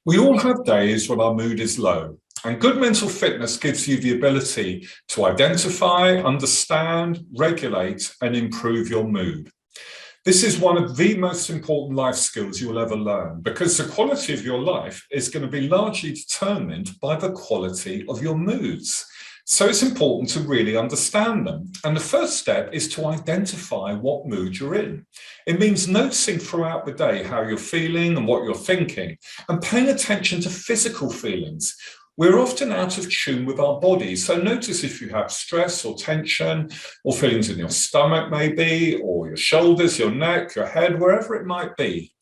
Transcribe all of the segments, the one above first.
We all have days when our mood is low, and good mental fitness gives you the ability to identify, understand, regulate, and improve your mood. This is one of the most important life skills you'll ever learn, because the quality of your life is going to be largely determined by the quality of your moods. So it's important to really understand them. And the first step is to identify what mood you're in. It means noticing throughout the day how you're feeling and what you're thinking, and paying attention to physical feelings. We're often out of tune with our bodies, so notice if you have stress or tension or feelings in your stomach maybe, or your shoulders, your neck, your head, wherever it might be.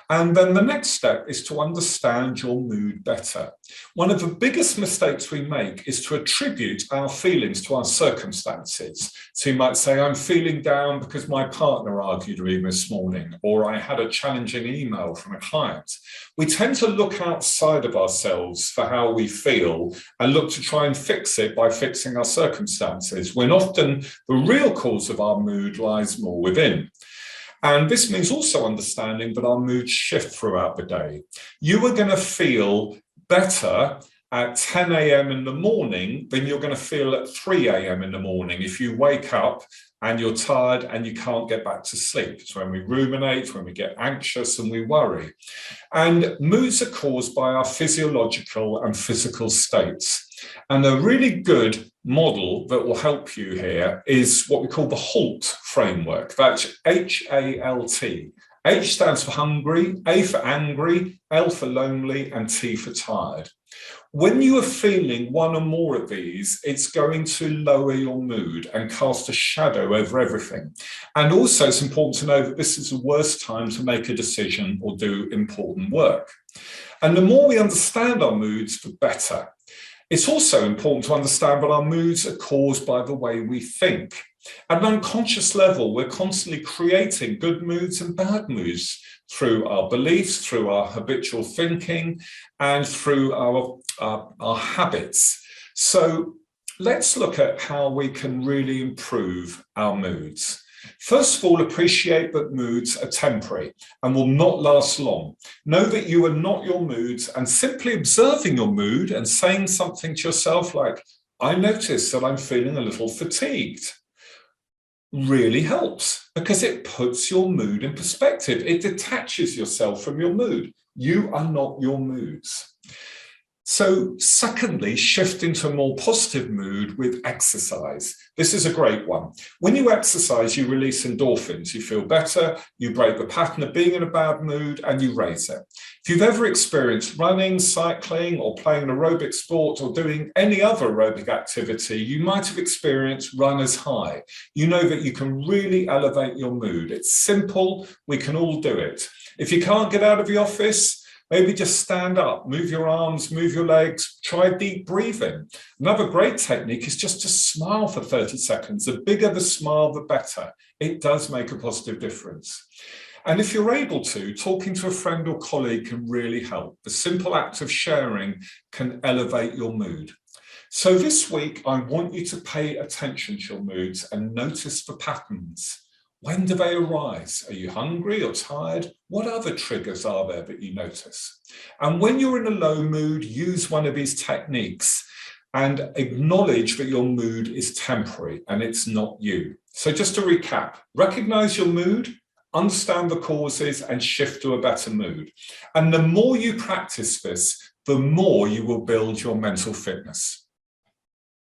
And then the next step is to understand your mood better. One of the biggest mistakes we make is to attribute our feelings to our circumstances. So you might say, I'm feeling down because my partner argued with me this morning, or I had a challenging email from a client. We tend to look outside of ourselves for how we feel and look to try and fix it by fixing our circumstances, when often the real cause of our mood lies more within. And this means also understanding that our moods shift throughout the day. You are going to feel better at 10 a.m. in the morning than you're going to feel at 3 a.m. in the morning if you wake up and you're tired and you can't get back to sleep. It's when we ruminate, when we get anxious and we worry. And moods are caused by our physiological and physical states. And a really good model that will help you here is what we call the HALT Framework. That's H-A-L-T. H stands for hungry, A for angry, L for lonely, and T for tired. When you are feeling one or more of these, it's going to lower your mood and cast a shadow over everything. And also it's important to know that this is the worst time to make a decision or do important work. And the more we understand our moods, the better. It's also important to understand that our moods are caused by the way we think. At an unconscious level, we're constantly creating good moods and bad moods through our beliefs, through our habitual thinking, and through our habits. So let's look at how we can really improve our moods. First of all, appreciate that moods are temporary and will not last long. Know that you are not your moods, and simply observing your mood and saying something to yourself like, I notice that I'm feeling a little fatigued, really helps, because it puts your mood in perspective. It detaches yourself from your mood. You are not your moods. So secondly, shift into a more positive mood with exercise. This is a great one. When you exercise, you release endorphins. You feel better, you break the pattern of being in a bad mood, and you raise it. If you've ever experienced running, cycling, or playing an aerobic sport, or doing any other aerobic activity, you might have experienced runner's high. You know that you can really elevate your mood. It's simple, we can all do it. If you can't get out of the office, maybe just stand up, move your arms, move your legs, try deep breathing. Another great technique is just to smile for 30 seconds. The bigger the smile, the better. It does make a positive difference. And if you're able to, talking to a friend or colleague can really help. The simple act of sharing can elevate your mood. So this week, I want you to pay attention to your moods and notice the patterns. When do they arise? Are you hungry or tired? What other triggers are there that you notice? And when you're in a low mood, use one of these techniques and acknowledge that your mood is temporary and it's not you. So just to recap, recognize your mood, understand the causes, and shift to a better mood. And the more you practice this, the more you will build your mental fitness.